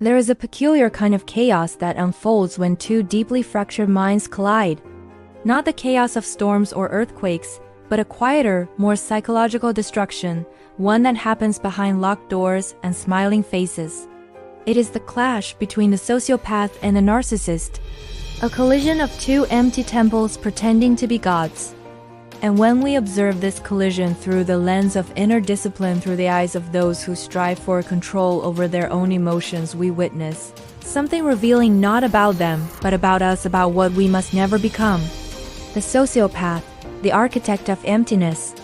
There is a peculiar kind of chaos that unfolds when two deeply fractured minds collide. Not the chaos of storms or earthquakes, but a quieter, more psychological destruction, one that happens behind locked doors and smiling faces. It is the clash between the sociopath and the narcissist, a collision of two empty temples pretending to be gods. And when we observe this collision through the lens of inner discipline, through the eyes of those who strive for control over their own emotions, we witness something revealing, not about them, but about us, about what we must never become. The sociopath, the architect of emptiness.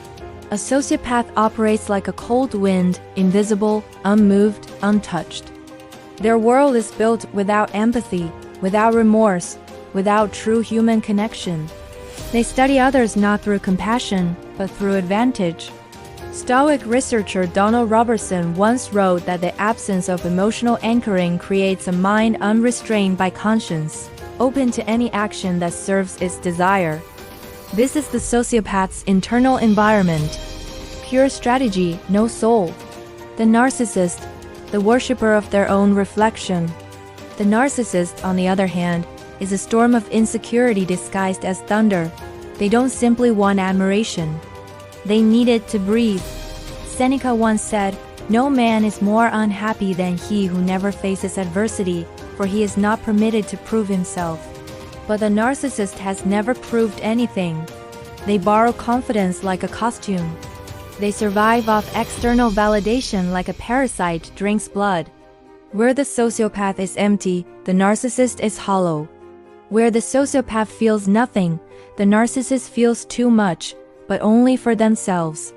A sociopath operates like a cold wind, invisible, unmoved, untouched. Their world is built without empathy, without remorse, without true human connection. They study others not through compassion, but through advantage. Stoic researcher Donald Robertson once wrote that the absence of emotional anchoring creates a mind unrestrained by conscience, open to any action that serves its desire. This is the sociopath's internal environment. Pure strategy, no soul. The narcissist, the worshipper of their own reflection. The narcissist, on the other hand, is a storm of insecurity disguised as thunder. They don't simply want admiration. They need it to breathe. Seneca once said, "No man is more unhappy than he who never faces adversity, for he is not permitted to prove himself." But the narcissist has never proved anything. They borrow confidence like a costume. They survive off external validation like a parasite drinks blood. Where the sociopath is empty, the narcissist is hollow. Where the sociopath feels nothing, the narcissist feels too much, but only for themselves.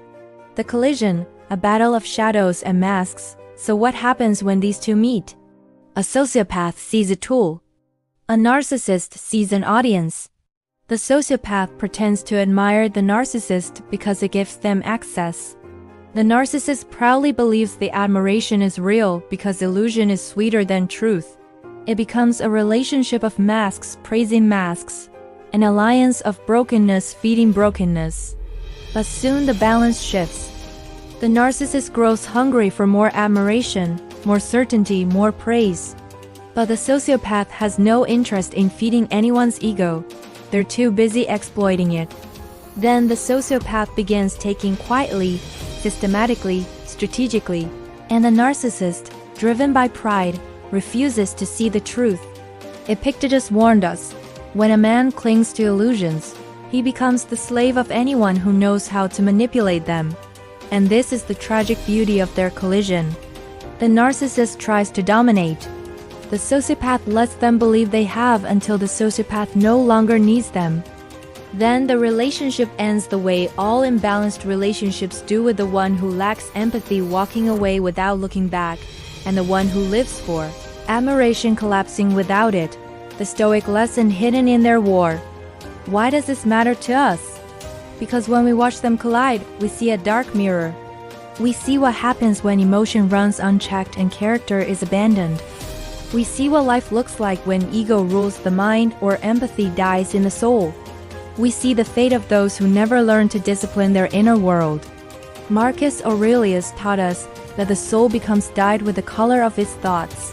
The collision, a battle of shadows and masks. So what happens when these two meet? A sociopath sees a tool. A narcissist sees an audience. The sociopath pretends to admire the narcissist because it gives them access. The narcissist proudly believes the admiration is real because illusion is sweeter than truth. It becomes a relationship of masks praising masks, an alliance of brokenness feeding brokenness. But soon the balance shifts. The narcissist grows hungry for more admiration, more certainty, more praise. But the sociopath has no interest in feeding anyone's ego. They're too busy exploiting it. Then the sociopath begins taking quietly, systematically, strategically, and the narcissist, driven by pride, refuses to see the truth. Epictetus warned us, when a man clings to illusions, he becomes the slave of anyone who knows how to manipulate them. And this is the tragic beauty of their collision. The narcissist tries to dominate. The sociopath lets them believe they have until the sociopath no longer needs them. Then the relationship ends the way all imbalanced relationships do, with the one who lacks empathy walking away without looking back, and the one who lives for admiration collapsing without it, the Stoic lesson hidden in their war. Why does this matter to us? Because when we watch them collide, we see a dark mirror. We see what happens when emotion runs unchecked and character is abandoned. We see what life looks like when ego rules the mind or empathy dies in the soul. We see the fate of those who never learn to discipline their inner world. Marcus Aurelius taught us that the soul becomes dyed with the color of its thoughts.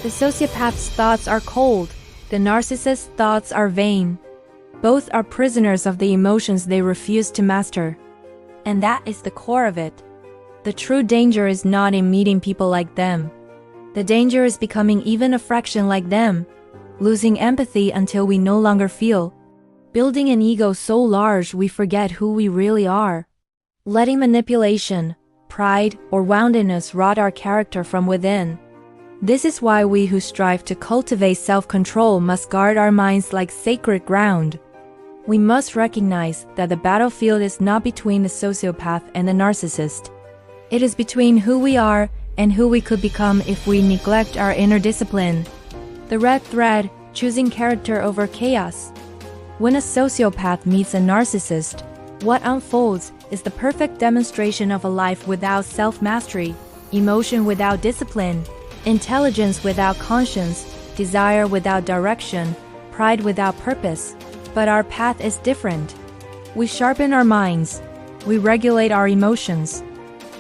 The sociopath's thoughts are cold, the narcissist's thoughts are vain. Both are prisoners of the emotions they refuse to master. And that is the core of it. The true danger is not in meeting people like them. The danger is becoming even a fraction like them, losing empathy until we no longer feel, building an ego so large we forget who we really are, letting manipulation, pride, or woundedness rot our character from within. This is why we who strive to cultivate self-control must guard our minds like sacred ground. We must recognize that the battlefield is not between the sociopath and the narcissist. It is between who we are and who we could become if we neglect our inner discipline. The red thread, choosing character over chaos. When a sociopath meets a narcissist, what unfolds is the perfect demonstration of a life without self-mastery, emotion without discipline, intelligence without conscience, desire without direction, pride without purpose. But our path is different. We sharpen our minds. We regulate our emotions.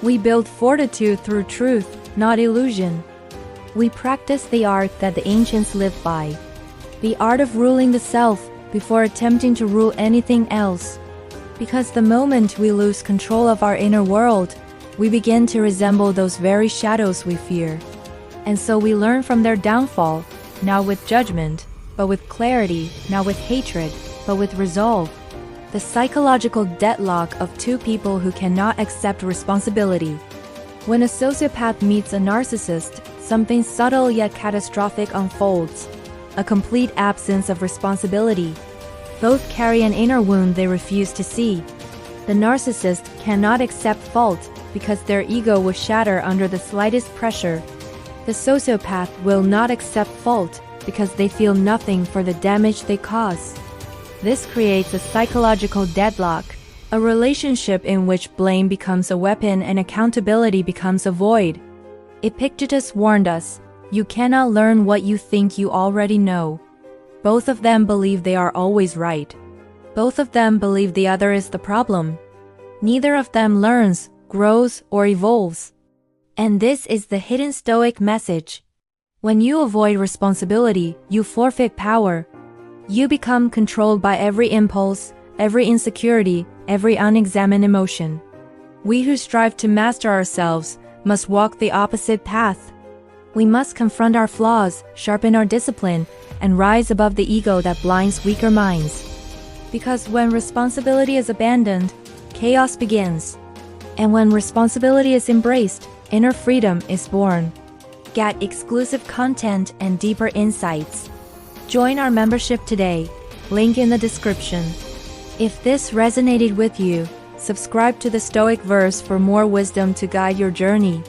We build fortitude through truth, not illusion. We practice the art that the ancients lived by. The art of ruling the self before attempting to rule anything else. Because the moment we lose control of our inner world, we begin to resemble those very shadows we fear. And so we learn from their downfall, not with judgment, but with clarity, not with hatred, but with resolve. The psychological deadlock of two people who cannot accept responsibility. When a sociopath meets a narcissist, something subtle yet catastrophic unfolds. A complete absence of responsibility. Both carry an inner wound they refuse to see. The narcissist cannot accept fault because their ego will shatter under the slightest pressure. The sociopath will not accept fault because they feel nothing for the damage they cause. This creates a psychological deadlock, a relationship in which blame becomes a weapon and accountability becomes a void. Epictetus warned us, "You cannot learn what you think you already know." Both of them believe they are always right. Both of them believe the other is the problem. Neither of them learns, grows, or evolves. And this is the hidden Stoic message. When you avoid responsibility, you forfeit power. You become controlled by every impulse, every insecurity, every unexamined emotion. We who strive to master ourselves must walk the opposite path. We must confront our flaws, sharpen our discipline, and rise above the ego that blinds weaker minds. Because when responsibility is abandoned, chaos begins. And when responsibility is embraced, inner freedom is born. Get exclusive content and deeper insights. Join our membership today, link in the description. If this resonated with you, subscribe to the Stoic Verse for more wisdom to guide your journey.